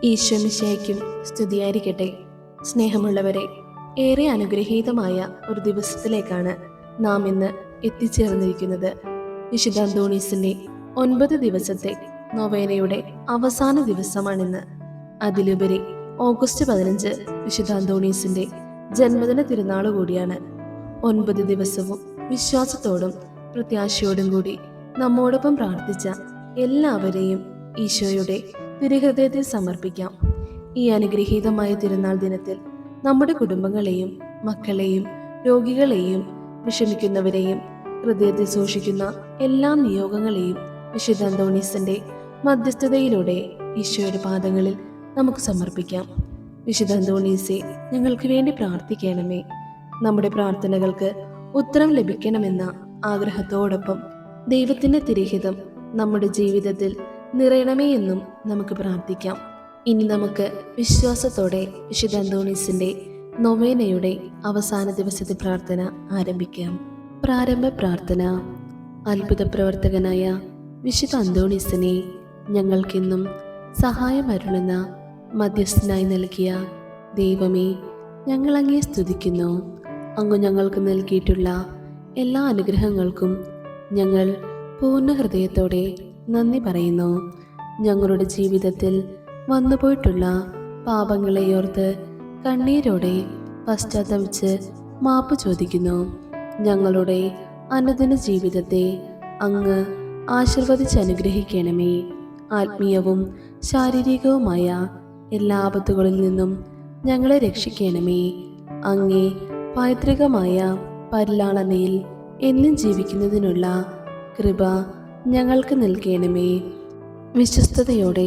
ഈശോ മിശിഹായ്ക്കും സ്തുതിയായിരിക്കട്ടെ. സ്നേഹമുള്ളവരെ, ഏറെ അനുഗ്രഹീതമായ ഒരു ദിവസത്തിലേക്കാണ് നാം ഇന്ന് എത്തിച്ചേർന്നിരിക്കുന്നത്. വിശുദ്ധ അന്തോണീസിന്റെ 9 ദിവസത്തെ നൊവേനയുടെ അവസാന ദിവസമാണിന്ന്. അതിലുപരി ഓഗസ്റ്റ് 15 വിശുദ്ധ അന്തോണീസിന്റെ ജന്മദിന തിരുനാൾ കൂടിയാണ്. 9 ദിവസവും വിശ്വാസത്തോടും പ്രത്യാശയോടും കൂടി നമ്മോടൊപ്പം പ്രാർത്ഥിച്ച എല്ലാവരെയും ഈശോയുടെ തിരുഹൃദയത്തിൽ സമർപ്പിക്കാം. ഈ അനുഗ്രഹീതമായ തിരുനാൾ ദിനത്തിൽ നമ്മുടെ കുടുംബങ്ങളെയും മക്കളെയും രോഗികളെയും വിഷമിക്കുന്നവരെയും ഹൃദയത്തിൽ സൂക്ഷിക്കുന്ന എല്ലാ നിയോഗങ്ങളെയും വിശുദ്ധ അന്തോണീസിന്റെ മധ്യസ്ഥതയിലൂടെ ഈശോയുടെ പാദങ്ങളിൽ നമുക്ക് സമർപ്പിക്കാം. വിശുദ്ധ അന്തോണീസെ, ഞങ്ങൾക്ക് വേണ്ടി പ്രാർത്ഥിക്കണമേ. നമ്മുടെ പ്രാർത്ഥനകൾക്ക് ഉത്തരം ലഭിക്കണമെന്ന ആഗ്രഹത്തോടൊപ്പം ദൈവത്തിന്റെ തിരുഹിതം നമ്മുടെ ജീവിതത്തിൽ നിറയണമേ എന്നും നമുക്ക് പ്രാർത്ഥിക്കാം. ഇനി നമുക്ക് വിശ്വാസത്തോടെ വിശുദ്ധ അന്തോണീസിന്റെ നൊവേനയുടെ അവസാന ദിവസത്തെ പ്രാർത്ഥന ആരംഭിക്കാം. പ്രാരംഭ പ്രാർത്ഥന. അത്ഭുത പ്രവർത്തകനായ വിശുദ്ധ അന്തോണീസിനെ ഞങ്ങൾക്കെന്നും സഹായം അരുളുന്ന മധ്യസ്ഥനായി നൽകിയ ദൈവമേ, ഞങ്ങൾ അങ്ങയെ സ്തുതിക്കുന്നു. അങ്ങ് ഞങ്ങൾക്ക് നൽകിയിട്ടുള്ള എല്ലാ അനുഗ്രഹങ്ങൾക്കും ഞങ്ങൾ പൂർണ്ണ ഹൃദയത്തോടെ നന്ദി പറയുന്നു. ഞങ്ങളുടെ ജീവിതത്തിൽ വന്നുപോയിട്ടുള്ള പാപങ്ങളെ ഓർത്ത് കണ്ണീരോടെ പശ്ചാത്തപിച്ച് മാപ്പ് ചോദിക്കുന്നു. ഞങ്ങളുടെ അനുദിന ജീവിതത്തെ അങ്ങ് ആശീർവദിച്ച് അനുഗ്രഹിക്കണമേ. ആത്മീയവും ശാരീരികവുമായ എല്ലാ ആപത്തുകളിൽ നിന്നും ഞങ്ങളെ രക്ഷിക്കണമേ. അങ്ങേ പൈതൃകമായ പരിലാളനയിൽ എന്നും ജീവിക്കുന്നതിനുള്ള കൃപ ഞങ്ങൾക്ക് നൽകണമേ. വിശ്വസ്തയോടെ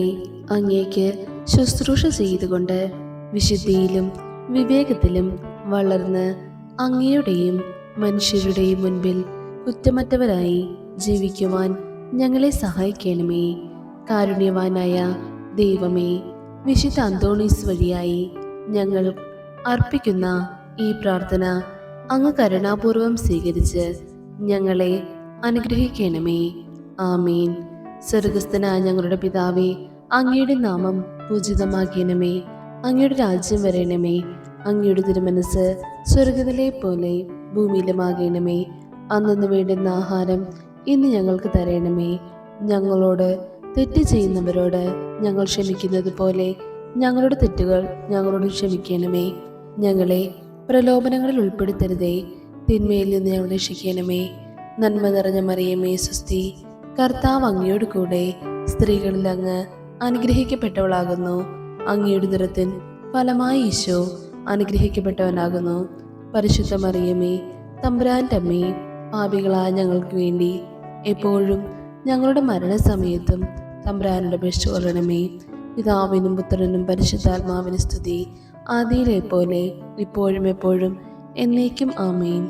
അങ്ങേക്ക് ശുശ്രൂഷ ചെയ്തുകൊണ്ട് വിശുദ്ധിയിലും വിവേകത്തിലും വളർന്ന് അങ്ങയുടെയും മനുഷ്യരുടെയും മുൻപിൽ കുറ്റമറ്റവരായി ജീവിക്കുവാൻ ഞങ്ങളെ സഹായിക്കണമേ. കാരുണ്യവാനായ ദൈവമേ, വിശുദ്ധ അന്തോണീസ് വഴിയായി ഞങ്ങൾ അർപ്പിക്കുന്ന ഈ പ്രാർത്ഥന അങ്ങ് കരുണാപൂർവം സ്വീകരിച്ച് ഞങ്ങളെ അനുഗ്രഹിക്കണമേ. ആമീൻ. സ്വർഗസ്ഥനായ ഞങ്ങളുടെ പിതാവേ, അങ്ങയുടെ നാമം പൂജിതമാക്കണമേ. അങ്ങയുടെ രാജ്യം വരണമേ. അങ്ങയുടെ തിരുമനസ് സ്വർഗത്തിലെ പോലെ ഭൂമിയിലുമാകണമേ. അന്നു വേണ്ടുന്ന ആഹാരം ഇന്ന് ഞങ്ങൾക്ക് തരണമേ. ഞങ്ങളോട് തെറ്റ് ചെയ്യുന്നവരോട് ഞങ്ങൾ ക്ഷമിക്കുന്നത് പോലെ ഞങ്ങളുടെ തെറ്റുകൾ ഞങ്ങളോട് ക്ഷമിക്കണമേ. ഞങ്ങളെ പ്രലോഭനങ്ങളിൽ ഉൾപ്പെടുത്തരുതേ, തിന്മയിൽ നിന്ന് ഞങ്ങൾ രക്ഷിക്കണമേ. നന്മ നിറഞ്ഞ മറിയമേ, സ്വസ്തി, കർത്താവ് അങ്ങയോട് കൂടെ സ്ത്രീകളിൽ അങ്ങ് അനുഗ്രഹിക്കപ്പെട്ടവളാകുന്നു. അങ്ങയുടെ ഉദരത്തിൻ ഫലമായി ഈശോ അനുഗ്രഹിക്കപ്പെട്ടവനാകുന്നു. പരിശുദ്ധ മറിയമേ, തമ്പുരാന്റെ അമ്മേ, പാപികളായ ഞങ്ങൾക്ക് വേണ്ടി എപ്പോഴും ഞങ്ങളുടെ മരണസമയത്തും തമ്പുരാനോട് അപേക്ഷ കൊള്ളണമേ. പിതാവിനും പുത്രനും പരിശുദ്ധാത്മാവിനും സ്തുതി, ആദിയിലെ പോലെ ഇപ്പോഴും എപ്പോഴും എന്നേക്കും ആമേൻ.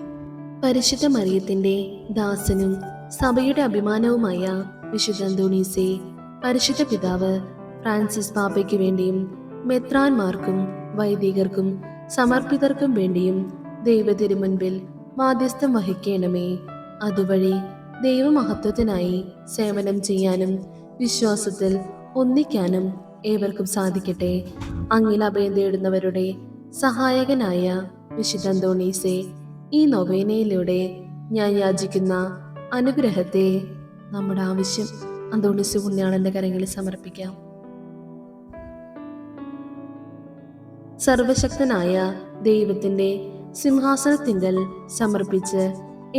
പരിശുദ്ധ മറിയത്തിന്റെ ദാസനും സഭയുടെ അഭിമാനവുമായ വിശുദ്ധ അന്തോണീസെ, പരിശുദ്ധ പിതാവ് ഫ്രാൻസിസ് പാപ്പയ്ക്ക് വേണ്ടിയും മെത്രാന്മാർക്കും വൈദികർക്കും സമർപ്പിതർക്കും വേണ്ടിയും ദൈവ തിരുമുൻപിൽ മാധ്യസ്ഥം വഹിക്കണമേ. അതുവഴി ദൈവമഹത്വത്തിനായി സേവനം ചെയ്യാനും വിശ്വാസത്തിൽ ഒന്നിക്കാനും ഏവർക്കും സാധിക്കട്ടെ. അങ്ങിൽ അഭയം തേടുന്നവരുടെ സഹായകനായ വിശുദ്ധ അന്തോണീസെ, ഈ നൊവേനയിലൂടെ ഞാൻ യാചിക്കുന്ന അനുഗ്രഹത്തെ നമ്മുടെ ആവശ്യം അന്തോണീസ് പുണ്യാളന്റെ കരങ്ങളിൽ സമർപ്പിക്കാം. സർവശക്തനായ ദൈവത്തിന്റെ സിംഹാസനത്തിങ്കൽ സമർപ്പിച്ച്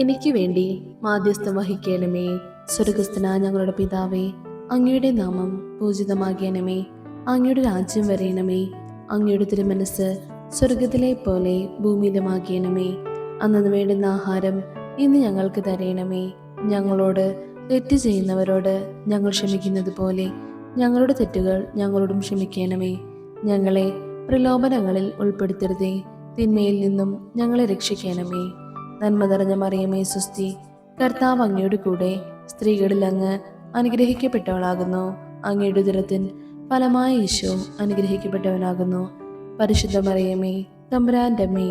എനിക്ക് വേണ്ടി മാധ്യസ്ഥം വഹിക്കണമേ. സ്വർഗസ്ഥനായ ഞങ്ങളുടെ പിതാവേ, അങ്ങയുടെ നാമം പൂജിതമാകണമേ. അങ്ങയുടെ രാജ്യം വരയണമേ. അങ്ങയുടെ തിരുമനസ് സ്വർഗത്തിലെ പോലെ ഭൂമിയിലുമാകണമേ. അന്നു വേണ്ടുന്ന ആഹാരം ഇന്ന് ഞങ്ങൾക്ക് തരണമേ. ഞങ്ങളോട് തെറ്റ് ചെയ്യുന്നവരോട് ഞങ്ങൾ ക്ഷമിക്കുന്നത് പോലെ ഞങ്ങളുടെ തെറ്റുകൾ ഞങ്ങളോടും ക്ഷമിക്കണമേ. ഞങ്ങളെ പ്രലോഭനങ്ങളിൽ ഉൾപ്പെടുത്തരുതേ, തിന്മയിൽ നിന്നും ഞങ്ങളെ രക്ഷിക്കണമേ. നന്മ നിറഞ്ഞ മറിയമേ, സ്വസ്തി, കർത്താവ് അങ്ങയുടെ കൂടെ സ്ത്രീകളിൽ അങ്ങ് അനുഗ്രഹിക്കപ്പെട്ടവളാകുന്നു. അങ്ങയുടെ ഉദരത്തിൻ ഫലമായ ഈശോ അനുഗ്രഹിക്കപ്പെട്ടവനാകുന്നു. പരിശുദ്ധ മറിയമേ, തമ്പുരാന്റെ അമ്മേ,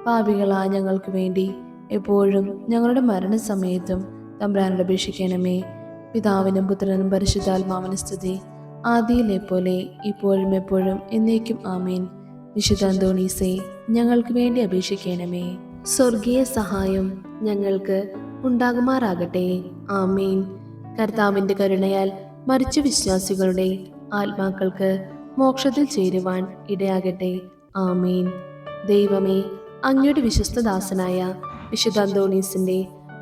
പാപികളായ ഞങ്ങൾക്ക് വേണ്ടി എപ്പോഴും ഞങ്ങളുടെ മരണസമയത്തും തമ്പുരാനോട് അപേക്ഷിക്കണമേ. പിതാവിനും പുത്രനും പരിശുദ്ധാത്മാവിനും സ്തുതി, ആദിയിലെ പോലെ ഇപ്പോഴും എപ്പോഴും എന്നേക്കും ആമേൻ. വിശുദ്ധ അന്തോണീസേ, ഞങ്ങൾക്ക് വേണ്ടി അപേക്ഷിക്കണമേ. സ്വർഗീയ സഹായം ഞങ്ങൾക്ക് ഉണ്ടാകുമാറാകട്ടെ. ആമേൻ. കർത്താവിന്റെ കരുണയാൽ മരിച്ച വിശ്വാസികളുടെ ആത്മാക്കൾക്ക് മോക്ഷത്തിൽ ചേരുവാൻ ഇടയാകട്ടെ. ആമേൻ. ദൈവമേ, അങ്ങയുടെ വിശ്വസ്തദാസനായ വിശുദ്ധ അന്തോണീസിന്റെ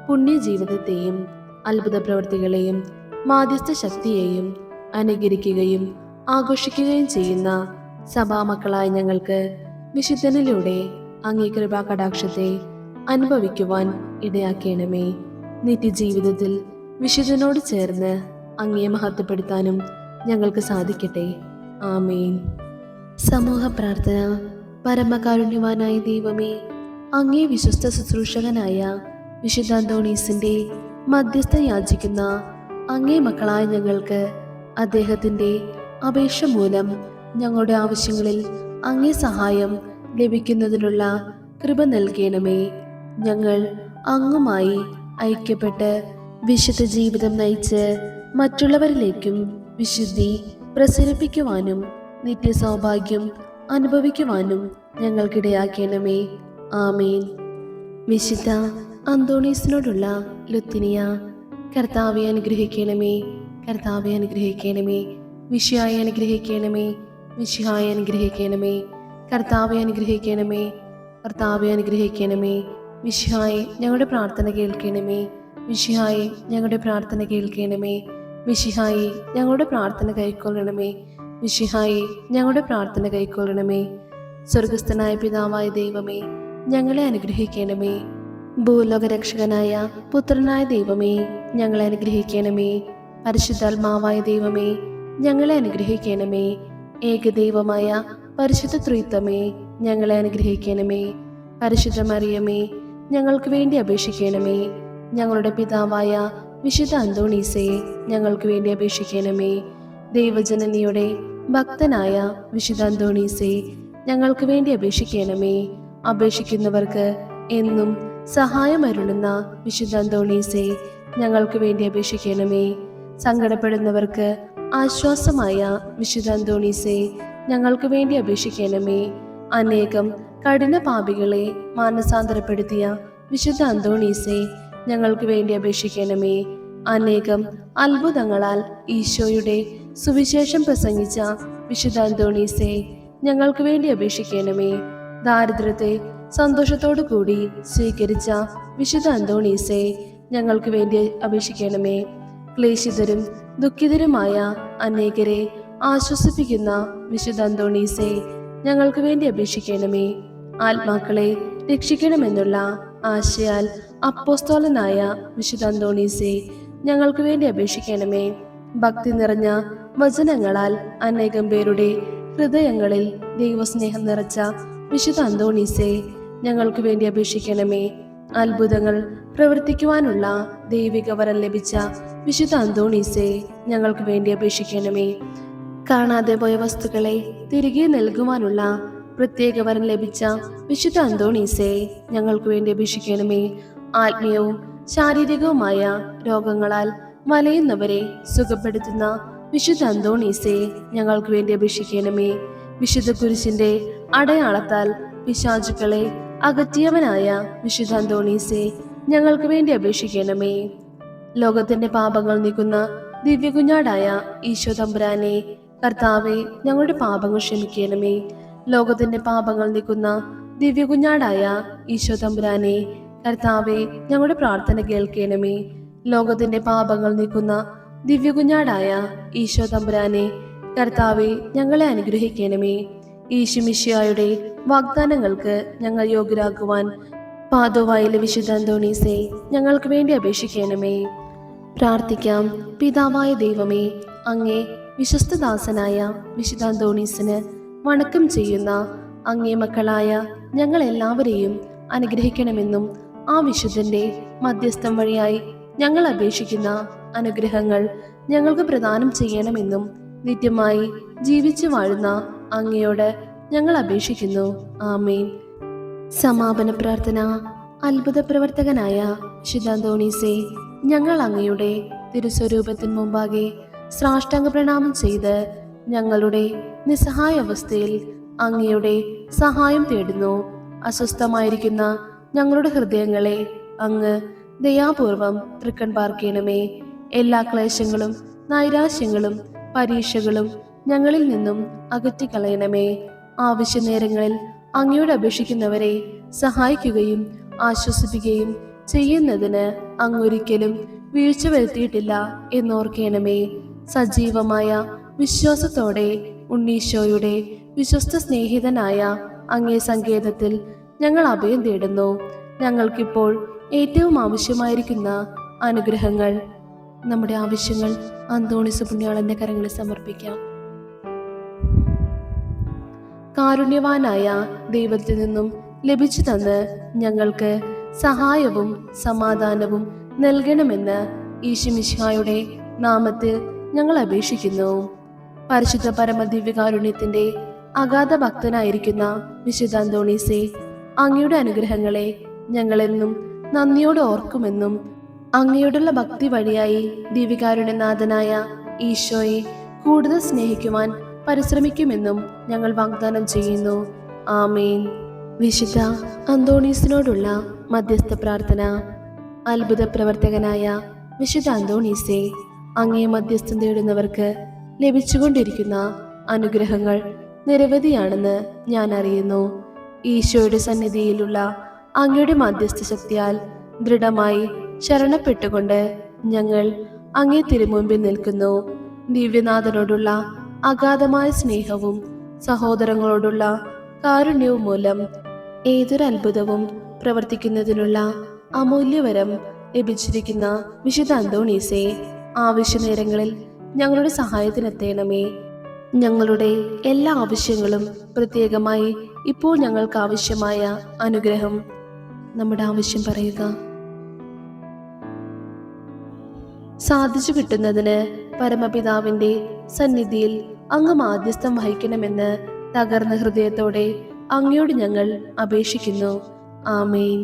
പുണ്യജീവിതത്തെയും അത്ഭുത പ്രവൃത്തികളെയും മാധ്യസ്ഥ ശക്തിയെയും അനുകരിക്കുകയും ആഘോഷിക്കുകയും ചെയ്യുന്ന സഭാമക്കളായ ഞങ്ങൾക്ക് വിശുദ്ധനിലൂടെ അങ്ങേ കൃപാ കടാക്ഷത്തെ അനുഭവിക്കുവാൻ ഇടയാക്കണമേ. നിത്യജീവിതത്തിൽ വിശുദ്ധനോട് ചേർന്ന് അങ്ങയെ മഹത്വപ്പെടുത്താനും ഞങ്ങൾക്ക് സാധിക്കട്ടെ. ആമേൻ. സമൂഹ പ്രാർത്ഥന. പരമകാരുണ്യവാനായ ദൈവമേ, അങ്ങേ വിശ്വസ്ത ശുശ്രൂഷകനായ വിശുദ്ധ അന്തോണീസിന്റെ മധ്യസ്ഥ യാചിക്കുന്ന അങ്ങേ മക്കളായ ഞങ്ങൾക്ക് അദ്ദേഹത്തിന്റെ അപേക്ഷ മൂലം ഞങ്ങളുടെ ആവശ്യങ്ങളിൽ അങ്ങേ സഹായം ലഭിക്കുന്നതിനുള്ള കൃപ നൽകണമേ. ഞങ്ങൾ അങ്ങുമായി ഐക്യപ്പെട്ട് വിശുദ്ധ ജീവിതം നയിച്ച് മറ്റുള്ളവരിലേക്കും വിശുദ്ധി പ്രസരിപ്പിക്കുവാനും നിത്യസൗഭാഗ്യം അനുഭവിക്കുവാനും ഞങ്ങൾക്കിടയാക്കണമേ. ആമേൻ. വിശുദ്ധ അന്തോണീസിനോടുള്ള ലുത്തിനിയ. കർത്താവെ അനുഗ്രഹിക്കണമേ, കർത്താവെ അനുഗ്രഹിക്കണമേ, മിശിഹായെ അനുഗ്രഹിക്കണമേ, മിശിഹായെ അനുഗ്രഹിക്കണമേ, കർത്താവെ അനുഗ്രഹിക്കണമേ, കർത്താവെ അനുഗ്രഹിക്കണമേ. മിശിഹായെ ഞങ്ങളുടെ പ്രാർത്ഥന കേൾക്കണമേ, മിശിഹായെ ഞങ്ങളുടെ പ്രാർത്ഥന കേൾക്കണമേ, മിശിഹായെ ഞങ്ങളുടെ പ്രാർത്ഥന കൈക്കൊള്ളണമേ, മിശിഹായെ ഞങ്ങളുടെ പ്രാർത്ഥന കൈക്കൊള്ളണമേ. സ്വർഗസ്ഥനായ പിതാവായ ദൈവമേ, ഞങ്ങളെ അനുഗ്രഹിക്കണമേ. ഭൂലോകരക്ഷകനായ പുത്രനായ ദൈവമേ, ഞങ്ങളെ അനുഗ്രഹിക്കണമേ. പരിശുദ്ധാത്മാവായ ദൈവമേ, ഞങ്ങളെ അനുഗ്രഹിക്കണമേ. ഏകദൈവമായ പരിശുദ്ധ ത്രിത്വമേ, ഞങ്ങളെ അനുഗ്രഹിക്കണമേ. പരിശുദ്ധ മറിയമേ, ഞങ്ങൾക്ക് വേണ്ടി അപേക്ഷിക്കണമേ. ഞങ്ങളുടെ പിതാവായ വിശുദ്ധ അന്തോണീസേ, ഞങ്ങൾക്ക് വേണ്ടി അപേക്ഷിക്കണമേ. ദൈവജനനിയുടെ ഭക്തനായ വിശുദ്ധ അന്തോണീസേ, ഞങ്ങൾക്ക് വേണ്ടി അപേക്ഷിക്കണമേ. അപേക്ഷിക്കുന്നവർക്ക് എന്നും സഹായമരുളുന്ന വിശുദ്ധ അന്തോണീസേ, ഞങ്ങൾക്ക് വേണ്ടി അപേക്ഷിക്കണമേ. സങ്കടപ്പെടുന്നവർക്ക് ആശ്വാസമായ വിശുദ്ധ അന്തോണീസേ, ഞങ്ങൾക്ക് വേണ്ടി അപേക്ഷിക്കണമേ. അനേകം കഠിന പാപികളെ മാനസാന്തരപ്പെടുത്തിയ വിശുദ്ധ അന്തോണീസേ, ഞങ്ങൾക്ക് വേണ്ടി അപേക്ഷിക്കണമേ. അനേകം അത്ഭുതങ്ങളാൽ ഈശോയുടെ സുവിശേഷം പ്രസംഗിച്ച വിശുദ്ധ അന്തോണീസേ, ഞങ്ങൾക്ക് വേണ്ടി അപേക്ഷിക്കണമേ. ദാരിദ്ര്യത്തെ സന്തോഷത്തോടു കൂടി സ്വീകരിച്ച വിശുദ്ധ അന്തോണീസേ, ഞങ്ങൾക്ക് വേണ്ടി അപേക്ഷിക്കണമേ. ക്ലേശിതരും ദുഃഖിതരുമായ അനേകരെ ആശ്വസിപ്പിക്കുന്ന വിശുദ്ധ അന്തോണീസേ, ഞങ്ങൾക്ക് വേണ്ടി അപേക്ഷിക്കണമേ. ആത്മാക്കളെ രക്ഷിക്കണമെന്നുള്ള ആശയാൽ അപ്പോസ്തലനായ വിശുദ്ധ അന്തോണീസേ, ഞങ്ങൾക്ക് വേണ്ടി അപേക്ഷിക്കണമേ. ഭക്തി നിറഞ്ഞ വചനങ്ങളാൽ അനേകം പേരുടെ ഹൃദയങ്ങളിൽ ദൈവസ്നേഹം നിറച്ച വിശുദ്ധ അന്തോണീസേ, ഞങ്ങൾക്ക് വേണ്ടി അപേക്ഷിക്കണമേ. അത്ഭുതങ്ങൾ പ്രവർത്തിക്കുവാനുള്ള ദൈവിക വരം ലഭിച്ച വിശുദ്ധ അന്തോണീസേ, ഞങ്ങൾക്ക് വേണ്ടി അപേക്ഷിക്കണമേ. കാണാതെ പോയ വസ്തുക്കളെ തിരികെ നൽകുവാനുള്ള പ്രത്യേക വരം ലഭിച്ച വിശുദ്ധ അന്തോണീസേ, ഞങ്ങൾക്ക് വേണ്ടി അപേക്ഷിക്കണമേ. ആത്മീയവും ശാരീരികവുമായ രോഗങ്ങളാൽ വലയുന്നവരെ സുഖപ്പെടുത്തുന്ന വിശുദ്ധ അന്തോണീസേ, ഞങ്ങൾക്ക് വേണ്ടി അപേക്ഷിക്കണമേ. വിശുദ്ധ കുരിശിന്റെ അടയാളത്താൽ പിശാചുക്കളെ അകറ്റിയവനായ വിശുദ്ധ അന്തോണീസേ, ഞങ്ങൾക്ക് വേണ്ടി അപേക്ഷിക്കണമേ. ലോകത്തിന്റെ പാപങ്ങൾ നീക്കുന്ന ദിവ്യകുഞ്ഞാടായ ഈശോ തമ്പുരാനെ, കർത്താവെ ഞങ്ങളുടെ പാപങ്ങൾ ക്ഷമിക്കണമേ. ലോകത്തിന്റെ പാപങ്ങൾ നീക്കുന്ന ദിവ്യകുഞ്ഞാടായ ഈശോ തമ്പുരാനെ, കർത്താവെ ഞങ്ങളുടെ പ്രാർത്ഥന കേൾക്കണമേ. ലോകത്തിന്റെ പാപങ്ങൾ നീക്കുന്ന ദിവ്യകുഞ്ഞാടായ ഈശോ തമ്പുരാനെ, കർത്താവെ ഞങ്ങളെ അനുഗ്രഹിക്കണമേ. ഈശോമിശിഹായുടെ വാഗ്ദാനങ്ങൾക്ക് ഞങ്ങൾ യോഗ്യരാക്കുവാൻ പാദോവായിലെ വിശുദ്ധ അന്തോണീസേ, ഞങ്ങൾക്ക് വേണ്ടി അപേക്ഷിക്കണമേ. പ്രാർത്ഥിക്കാം. പിതാവായ ദൈവമേ, അങ്ങേ വിശ്വസ്തദാസനായ വിശുദ്ധ അന്തോണീസിന് വണക്കം ചെയ്യുന്ന അങ്ങേ മക്കളായ ഞങ്ങൾ എല്ലാവരെയും അനുഗ്രഹിക്കണമെന്നും ആ വിശുദ്ധന്റെ മധ്യസ്ഥം വഴിയായി ഞങ്ങൾ അപേക്ഷിക്കുന്ന അനുഗ്രഹങ്ങൾ ഞങ്ങൾക്ക് പ്രദാനം ചെയ്യണമെന്നും നിത്യമായി ജീവിച്ചു വാഴുന്ന അങ്ങയോട് ഞങ്ങൾ അപേക്ഷിക്കുന്നു. ആമേൻ. സമാപന പ്രാർത്ഥന. അത്ഭുത പ്രവർത്തകനായ വിശുദ്ധ അന്തോണീസേ, ഞങ്ങൾ അങ്ങയുടെ തിരുസ്വരൂപത്തിന് മുമ്പാകെ സാഷ്ടാംഗ പ്രണാമം ചെയ്ത് ഞങ്ങളുടെ നിസ്സഹായ അവസ്ഥയിൽ അങ്ങയുടെ സഹായം തേടുന്നു. അസ്വസ്ഥമായിരിക്കുന്ന ഞങ്ങളുടെ ഹൃദയങ്ങളെ അങ്ങ് ദയാപൂർവം തൃക്കൺ പാർക്കണമേ. എല്ലാ ക്ലേശങ്ങളും നൈരാശ്യങ്ങളും പരീക്ഷകളും ഞങ്ങളിൽ നിന്നും അകറ്റിക്കളയണമേ. ആവശ്യ നേരങ്ങളിൽ അങ്ങയോട് അപേക്ഷിക്കുന്നവരെ സഹായിക്കുകയും ആശ്വസിപ്പിക്കുകയും ചെയ്യുന്നതിന് അങ്ങൊരിക്കലും വീഴ്ച വരുത്തിയിട്ടില്ല എന്നോർക്കണമേ. സജീവമായ വിശ്വാസത്തോടെ ഉണ്ണീശോയുടെ വിശ്വസ്ത സ്നേഹിതനായ അങ്ങേ സങ്കേതത്തിൽ ഞങ്ങൾ അഭയം തേടുന്നു. ഞങ്ങൾക്കിപ്പോൾ ഏറ്റവും ആവശ്യമായിരിക്കുന്ന അനുഗ്രഹങ്ങൾ, നമ്മുടെ ആവശ്യങ്ങൾ അന്തോണീസ് പുണ്യാളന്റെ കരങ്ങളിൽ സമർപ്പിക്കാം. കാരുണ്യവാനായ ദൈവത്തിൽ നിന്നും ലഭിച്ചു തന്ന് ഞങ്ങൾക്ക് സഹായവും സമാധാനവും നൽകണമെന്ന് ഈശോമിശിഹായുടെ നാമത്തിൽ ഞങ്ങൾ അപേക്ഷിക്കുന്നു. പരിശുദ്ധ പരമദിവ്യകാരുണ്യത്തിന്റെ അഗാധ ഭക്തനായിരിക്കുന്ന വിശുദ്ധ അന്തോണീസേ, അങ്ങയുടെ അനുഗ്രഹങ്ങളെ ഞങ്ങളെന്നും നന്ദിയോടെ ഓർക്കുമെന്നും അങ്ങയോടുള്ള ഭക്തി വഴിയായി ദിവ്യകാരുണ്യനാഥനായ ഈശോയെ കൂടുതൽ സ്നേഹിക്കുവാൻ പരിശ്രമിക്കുമെന്നും ഞങ്ങൾ വാഗ്ദാനം ചെയ്യുന്നു. ആമേൻ. വിശുദ്ധ അന്തോണീസിനോടുള്ള മധ്യസ്ഥ പ്രാർത്ഥന. അത്ഭുത പ്രവർത്തകനായ വിശുദ്ധ അന്തോണീസേ, അങ്ങേ മധ്യസ്ഥം തേടുന്നവർക്ക് ലഭിച്ചുകൊണ്ടിരിക്കുന്ന അനുഗ്രഹങ്ങൾ നിരവധിയാണെന്ന് ഞാൻ അറിയുന്നു. ഈശോയുടെ സന്നിധിയിലുള്ള അങ്ങയുടെ മധ്യസ്ഥ ശക്തിയാൽ ദൃഢമായി ശരണപ്പെട്ടുകൊണ്ട് ഞങ്ങൾ അങ്ങേ തിരുമുമ്പിൽ നിൽക്കുന്നു. ദിവ്യനാഥനോടുള്ള അഗാധമായ സ്നേഹവും സഹോദരങ്ങളോടുള്ള കാരുണ്യവും മൂലം ഏതൊരു അത്ഭുതവും പ്രവർത്തിക്കുന്നതിനുള്ള അമൂല്യവരം ലഭിച്ചിരിക്കുന്ന വിശുദ്ധ അന്തോണീസേ, ആവശ്യ നേരങ്ങളിൽ ഞങ്ങളുടെ സഹായത്തിനെത്തേണമേ. ഞങ്ങളുടെ എല്ലാ ആവശ്യങ്ങളും, പ്രത്യേകമായി ഇപ്പോൾ ഞങ്ങൾക്ക് ആവശ്യമായ അനുഗ്രഹം, നമ്മുടെ ആവശ്യം പറയുക, സാധിച്ചു കിട്ടുന്നതിന് പരമപിതാവിന്റെ സന്നിധിയിൽ അങ്ങ് മാധ്യസ്ഥം വഹിക്കണമെന്ന് തകർന്ന ഹൃദയത്തോടെ അങ്ങയോട് ഞങ്ങൾ അപേക്ഷിക്കുന്നു. ആമേൻ.